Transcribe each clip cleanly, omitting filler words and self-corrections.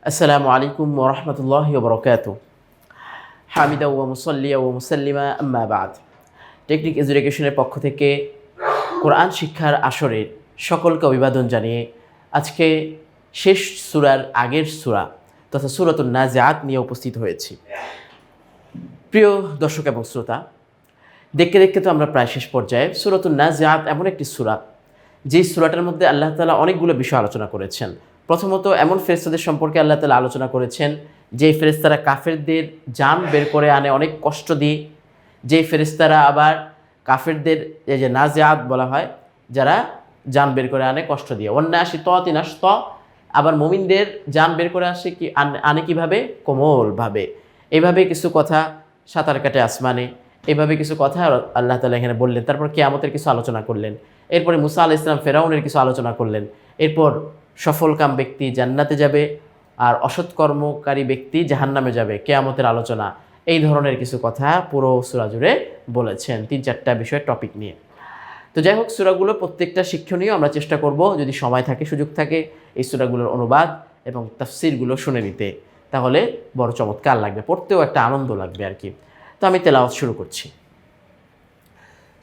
আসসালামু আলাইকুম ওয়া রাহমাতুল্লাহি ওয়া বারাকাতুহু। হামিদা ওয়া মুসাল্লিয়া ওয়া মুসাল্লিমা আম্মা বা'দ। টেকনিক এডুকেশনের পক্ষ থেকে কোরআন শিক্ষার আসরের সকলকে অভিবাদন জানিয়ে আজকে শেষ সূরার আগের সূরা তথা সূরাতুন নাজিআত নিয়ে উপস্থিত হয়েছি। প্রিয় দর্শক এবং শ্রোতা, দেখতে দেখতে তো আমরা প্রায় শেষ পর্যায়ে। সূরাতুন নাজিআত এমন একটি সূরা, যেই সূরাটার মধ্যে আল্লাহ তাআলা অনেকগুলো বিষয় আলোচনা করেছেন। প্রথমত এমন ফেরেশতাদের সম্পর্কে আল্লাহ তাআলা আলোচনা করেছেন যেই ফেরেশতারা কাফেরদের জান বের করে আনে অনেক কষ্ট দিয়ে, যেই ফেরেশতারা আবার কাফেরদের এই যে নাজিআত বলা হয়, যারা জান বের করে আনে কষ্ট দিয়ে। ওয়ান্নাশিতাতি নাশতা, আবার মুমিনদের জান বের করে আসে কি আনে কিভাবে? কোমলভাবে। এইভাবে কিছু কথা, সাঁতার কাটে আসমানে, এইভাবে কিছু কথা আল্লাহ তাআলা এখানে বললেন। তারপর কিয়ামতের কিছু আলোচনা করলেন। এরপরে মুসা আলাইহিস সালাম ফেরাউনের কিছু আলোচনা করলেন। এরপর সফলকাম ব্যক্তি জান্নাতে যাবে আর অসৎকর্মকারী ব্যক্তি জাহান্নামে যাবে, কিয়ামতের আলোচনা। এই ধরনের কিছু কথা পুরো সূরা জুড়ে বলেছেন, 3-4টা বিষয়ের টপিক নিয়ে। তো যাই হোক, সূরাগুলো প্রত্যেকটা শিক্ষণীয়। আমরা চেষ্টা করব যদি সময় থাকে, সুযোগ থাকে, এই সূরাগুলোর অনুবাদ এবং তাফসীরগুলো শুনে নিতে। তাহলে বড় চমৎকার লাগবে, পড়তেও একটা আনন্দ লাগবে আর কি। তো আমি তেলাওয়াত শুরু করছি।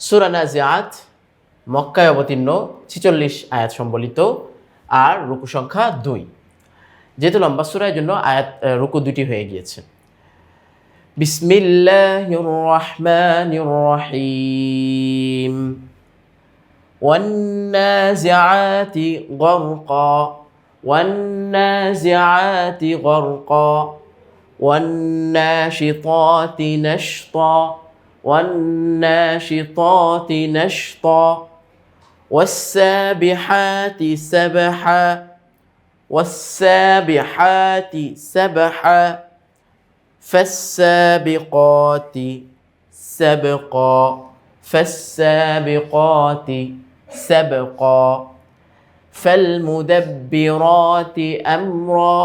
সূরা নাজিআত মক্কায় অবতীর্ণ, 46 আয়াত সম্বলিত, আর রুকু সংখ্যা 2। যেহেতু লম্বা সূরা, এর জন্য আয়াত রুকু 2টি হয়ে গিয়েছে। বিসমিল্লাহির রহমানির রহিম। ওয়ান্নাজিআতি গরকা ওয়ান্নাজিআতি গরকা ওয়ান্নাশিতাতি নাশতা ওয়ান্নাশিতাতি নাশতা والسابحات سبحا والسابحات سبحا فالسابقات سبقا فالسابقات سبقا فالمدبرات أمرا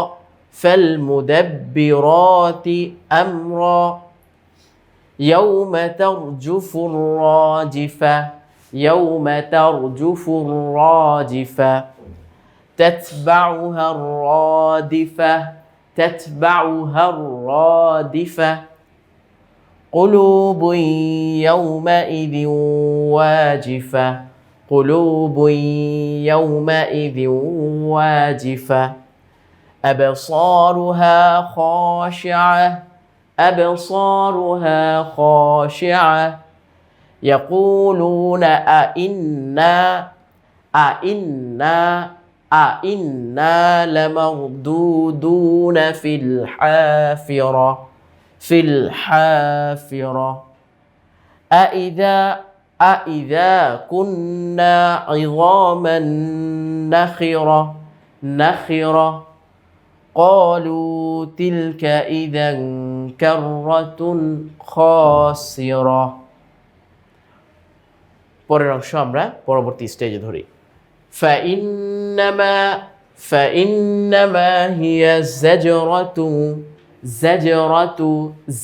فالمدبرات أمرا يوم ترجف الراجفة يوم ترجف الراجفة تتبعها الرادفة تتبعها الرادفة قلوب يومئذ واجفة قلوب يومئذ واجفة أبصارها خاشعة أبصارها خاشعة يقولون أئنا لمردودون في الحافرة في الحافرة أإذا كنا عظاما نخرة نخرة قالوا تلك إذا كرة خاسرة। পরের অংশ আমরা পরবর্তী স্টেজে ধরি। فإنما هي زجرة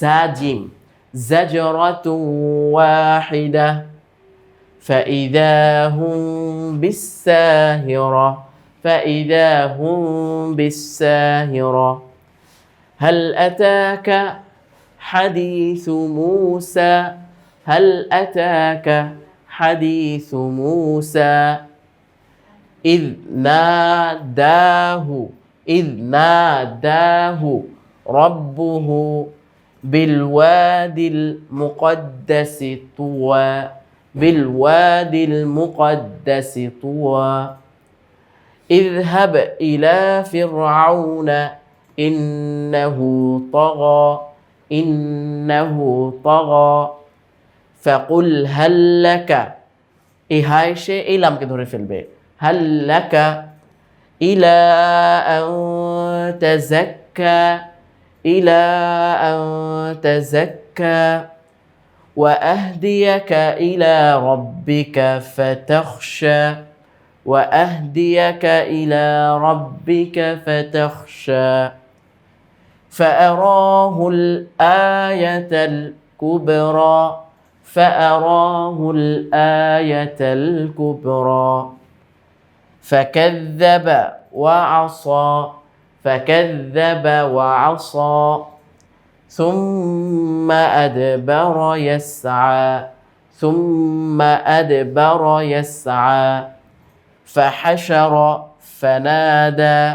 زاجم زجرة واحدة فإذا هم بالساهرة فإذا هم بالساهرة هل أتاك حديث موسى هل أتاك حديث موسى إذ ناداه ربه بالوادي المقدس طوى بالوادي المقدس طوى اذهب إلى فرعون إنه طغى فقل هل لك إهاي شيء إلام كدور فيلبي هل لك إلى أن تزكى وأهديك إلى ربك فتخشى وأهديك إلى ربك فتخشى فأراه الآية الكبرى فأراه الآية الكبرى فكذب وعصى فكذب وعصى ثم أدبر يسعى ثم أدبر يسعى فحشر فنادى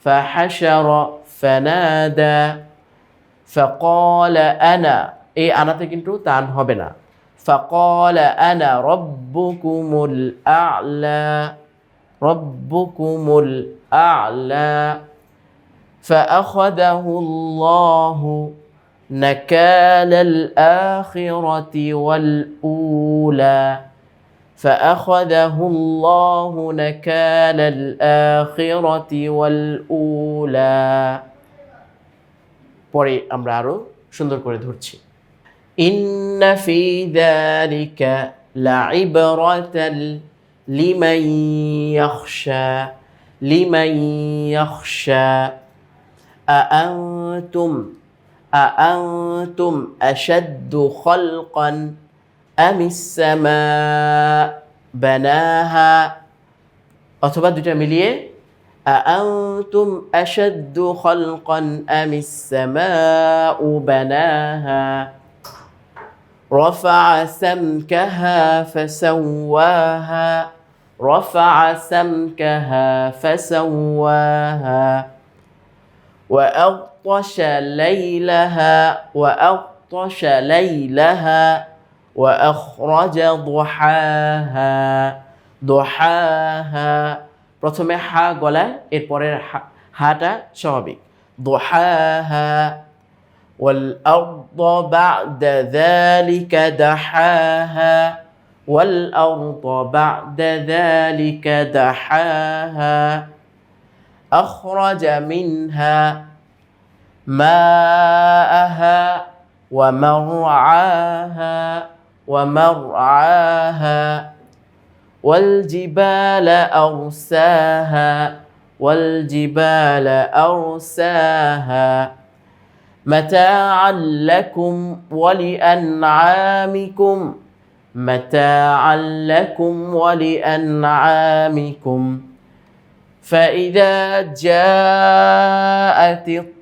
فحشر فنادى فقال أنا এই আনাতে কিন্তু টান হবে না فقال أنا ربكم الأعلى ربكم الأعلى فأخذه الله نكال الآخرة والأولى فأخذه الله نكال الآخرة والأولى পরে আমরা আরো সুন্দর করে ধরছি إن في ذلك لعبرة لمن يخشى لمن يخشى أأنتم أشد خلقا أم السماء بناها অথবা দুটো মিলিয়ে أأنتم أشد خلقا أم السماء بناها رفع سمكها فسواها رفع سمكها فسواها وأغطش ليلها وأخرج ضحاها ضحاها প্রথমে হা গলায় এরপরের হাটা স্বাভাবিক ضحاها والأرض بعد ذلك دحاها والأرض بعد ذلك دحاها أخرج منها ماءها ومرعاها والجبال أرساها متاعا لكم ولأنعامكم فإذا جاءت الطامة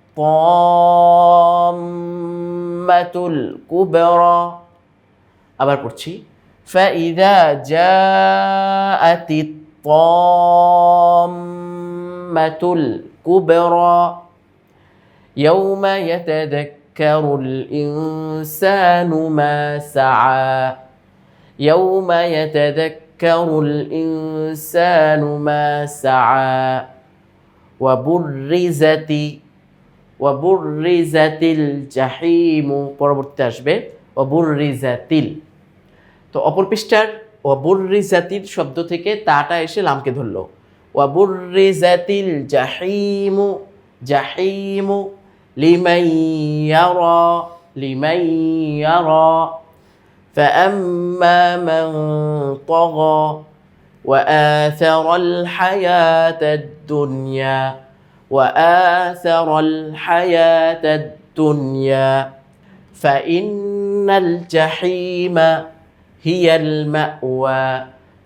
الكبرى আবার পড়ছি فإذا جاءت الطامة الكبرى يوم يتذكر الإنسان ما سعى يوم يتذكر الإنسان ما سعى وبرزت الجحيم পরবর্তীতে আসবে وبرزتل তো অপর পৃষ্ঠার ওয়াবুররিজাতিল শব্দ থেকে তাটা এসে লামকে ধরলো ওয়াবুররিজাতিল জাহিমু লিমান ইয়ারা فأما من طغى وآثر الحياة الدنيا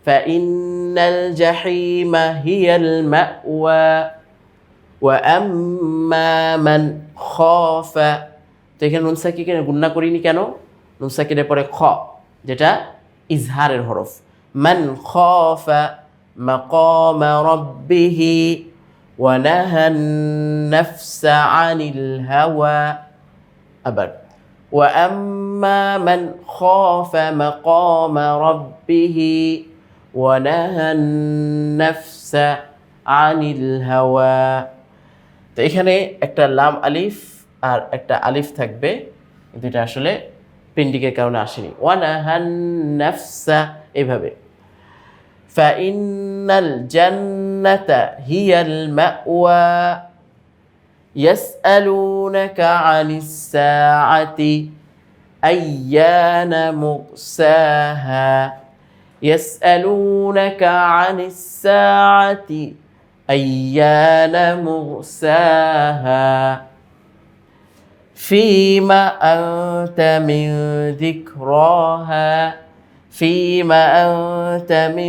فإن الجحيم هي المأوى وأما من خاف তো এখানে নুন সাকিনের গুণনা করিনি কেন নুন সাকিনের পরে খ যেটা ইজহারের হরফ মান খাফা মাকাম রাব্বিহি ওয়া নাহান নাফসা আনিল হাওয়া আবার وأما من خاف مقام ربه ونهى النفس عن الهوى তো এখানে একটা লাম আলিফ আর একটা আলিফ থাকবে কিন্তু এটা আসলে পেন্ডিংয়ের কারণে আসেনি ওয়ানাহান নাফসা এইভাবে فإن الجنة هي المأوى يسألونك عن الساعة أيان مرساها يسألونك عن الساعة أيان مرساها فيما أنت من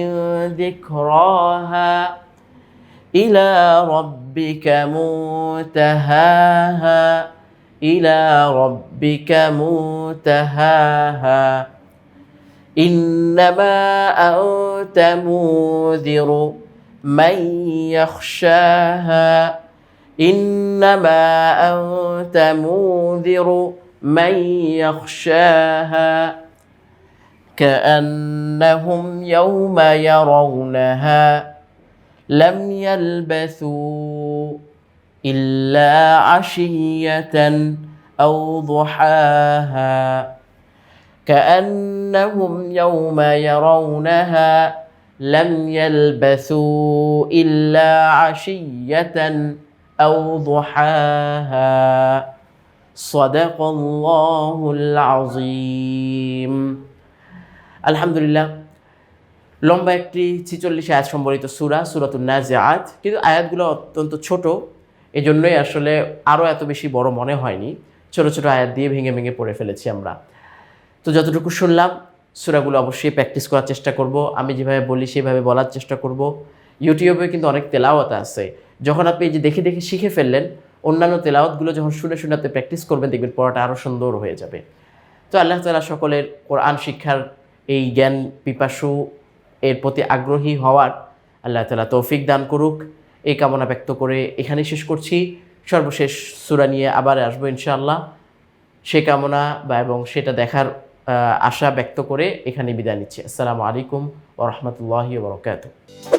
ذكراها إلى ربك منتهاها إلى ربك منتهاها إنما أنت منذر من يخشاها إنما أنت منذر من يخشاها كأنهم يوم يرونها لم يلبثوا إلا عشية أو ضحاها كأنهم يوم يرونها لم يلبثوا إلا عشية أو ضحاها صدق الله العظيم আলহামদুলিল্লাহ লম্বা একটি 46 আয়াত সম্বলিত সূরাতুন নাজিআত, কিন্তু আয়াতগুলো অত্যন্ত ছোট, এজন্যই আসলে আরও এত বেশি বড় মনে হয়নি। ছোট ছোট আয়াত দিয়ে ভেঙে ভেঙে পড়ে ফেলেছি আমরা। তো যতটুকু শুনলাম সূরাগুলো অবশ্যই প্র্যাকটিস করার চেষ্টা করব। আমি যেভাবে বলি সেভাবে বলার চেষ্টা করব। ইউটিউবে কিন্তু অনেক তেলাওয়াত আছে, যখন আপনি এই যে দেখে দেখে শিখে ফেললেন, অন্যান্য তেলাওয়াতগুলো যখন শুনে শুনে আপনি প্র্যাকটিস করবেন, দেখবেন পড়াটা আরও সুন্দর হয়ে যাবে। তো আল্লাহ তাআলা সকলের কোরআন শিক্ষার এই জ্ঞান পিপাসু এর প্রতি আগ্রহী হওয়ার আল্লাহ তাআলা তৌফিক দান করুক, এই কামনা ব্যক্ত করে এখানেই শেষ করছি। সর্বশেষ সূরা নিয়ে আবার আসবো ইনশাআল্লাহ। সে কামনা এবং সেটা দেখার আশা ব্যক্ত করে এখানে বিদায় নিচ্ছি। আসসালামু আলাইকুম ওয়া রাহমাতুল্লাহি ওয়া বারাকাতুহু।